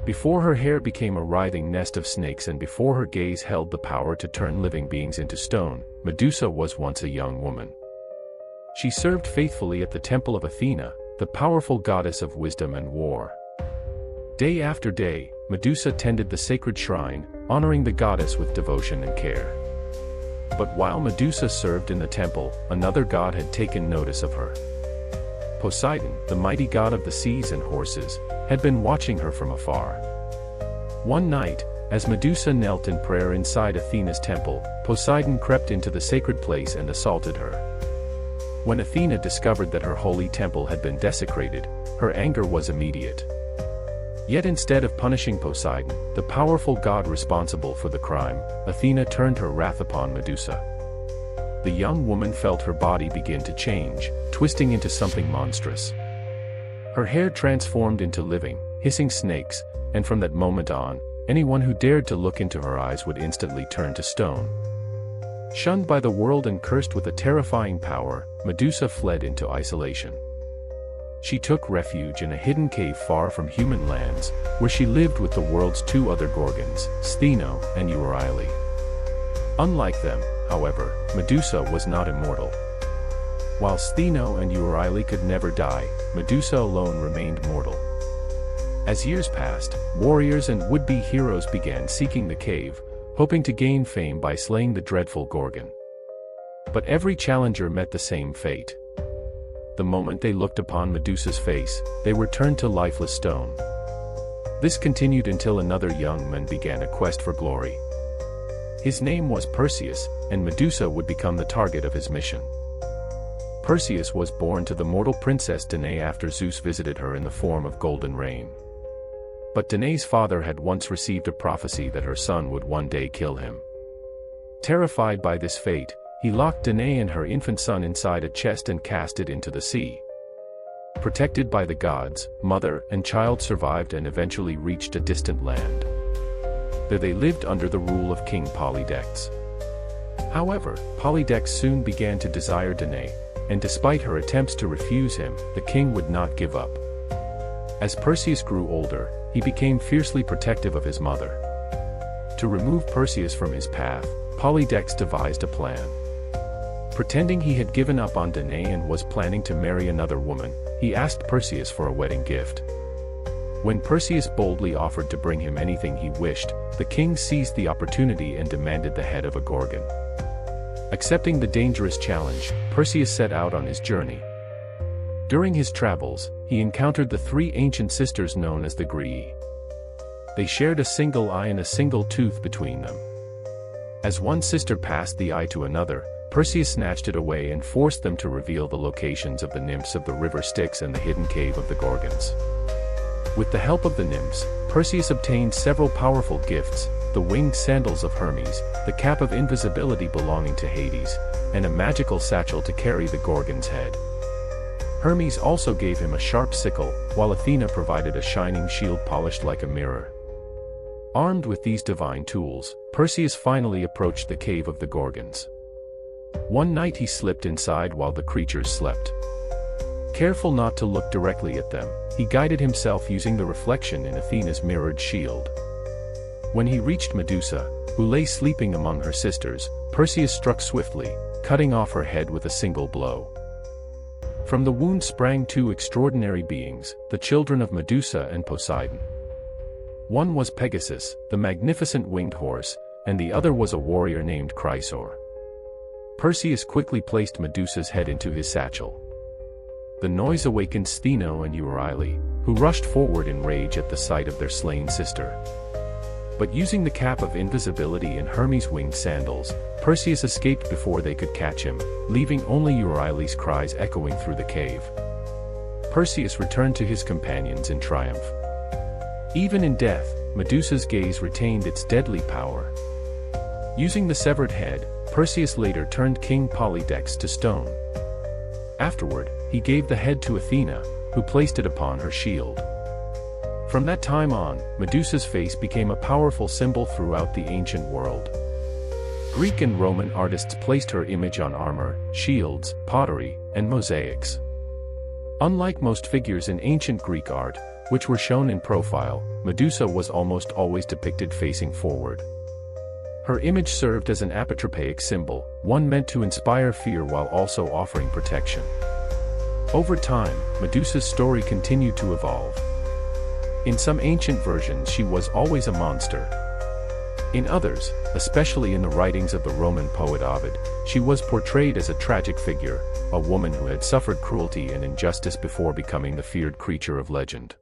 Before her hair became a writhing nest of snakes and before her gaze held the power to turn living beings into stone, Medusa was once a young woman. She served faithfully at the temple of Athena, the powerful goddess of wisdom and war. Day after day, Medusa tended the sacred shrine, honoring the goddess with devotion and care. But while Medusa served in the temple, another god had taken notice of her. Poseidon, the mighty god of the seas and horses, had been watching her from afar. One night, as Medusa knelt in prayer inside Athena's temple, Poseidon crept into the sacred place and assaulted her. When Athena discovered that her holy temple had been desecrated, her anger was immediate. Yet instead of punishing Poseidon, the powerful god responsible for the crime, Athena turned her wrath upon Medusa. The young woman felt her body begin to change, twisting into something monstrous. Her hair transformed into living, hissing snakes, and from that moment on, anyone who dared to look into her eyes would instantly turn to stone. Shunned by the world and cursed with a terrifying power, Medusa fled into isolation. She took refuge in a hidden cave far from human lands, where she lived with the world's two other Gorgons, Stheno and Euryale. Unlike them, however, Medusa was not immortal. While Stheno and Euryale could never die, Medusa alone remained mortal. As years passed, warriors and would-be heroes began seeking the cave, hoping to gain fame by slaying the dreadful Gorgon. But every challenger met the same fate. The moment they looked upon Medusa's face, they were turned to lifeless stone. This continued until another young man began a quest for glory. His name was Perseus, and Medusa would become the target of his mission. Perseus was born to the mortal princess Danae after Zeus visited her in the form of golden rain. But Danae's father had once received a prophecy that her son would one day kill him. Terrified by this fate, he locked Danae and her infant son inside a chest and cast it into the sea. Protected by the gods, mother and child survived and eventually reached a distant land. There they lived under the rule of King Polydex. However, Polydex soon began to desire Danae, and despite her attempts to refuse him, the king would not give up. As Perseus grew older, he became fiercely protective of his mother. To remove Perseus from his path, Polydex devised a plan. Pretending he had given up on Danae and was planning to marry another woman, he asked Perseus for a wedding gift. When Perseus boldly offered to bring him anything he wished, the king seized the opportunity and demanded the head of a Gorgon. Accepting the dangerous challenge, Perseus set out on his journey. During his travels, he encountered the three ancient sisters known as the Graeae. They shared a single eye and a single tooth between them. As one sister passed the eye to another, Perseus snatched it away and forced them to reveal the locations of the nymphs of the river Styx and the hidden cave of the Gorgons. With the help of the nymphs, Perseus obtained several powerful gifts: the winged sandals of Hermes, the cap of invisibility belonging to Hades, and a magical satchel to carry the Gorgon's head. Hermes also gave him a sharp sickle, while Athena provided a shining shield polished like a mirror. Armed with these divine tools, Perseus finally approached the cave of the Gorgons. One night he slipped inside while the creatures slept. Careful not to look directly at them, he guided himself using the reflection in Athena's mirrored shield. When he reached Medusa, who lay sleeping among her sisters, Perseus struck swiftly, cutting off her head with a single blow. From the wound sprang two extraordinary beings, the children of Medusa and Poseidon. One was Pegasus, the magnificent winged horse, and the other was a warrior named Chrysaor. Perseus quickly placed Medusa's head into his satchel. The noise awakened Stheno and Euryale, who rushed forward in rage at the sight of their slain sister. But using the cap of invisibility and Hermes' winged sandals, Perseus escaped before they could catch him, leaving only Euryale's cries echoing through the cave. Perseus returned to his companions in triumph. Even in death, Medusa's gaze retained its deadly power. Using the severed head, Perseus later turned King Polydex to stone. Afterward, he gave the head to Athena, who placed it upon her shield. From that time on, Medusa's face became a powerful symbol throughout the ancient world. Greek and Roman artists placed her image on armor, shields, pottery, and mosaics. Unlike most figures in ancient Greek art, which were shown in profile, Medusa was almost always depicted facing forward. Her image served as an apotropaic symbol, one meant to inspire fear while also offering protection. Over time, Medusa's story continued to evolve. In some ancient versions she was always a monster. In others, especially in the writings of the Roman poet Ovid, she was portrayed as a tragic figure, a woman who had suffered cruelty and injustice before becoming the feared creature of legend.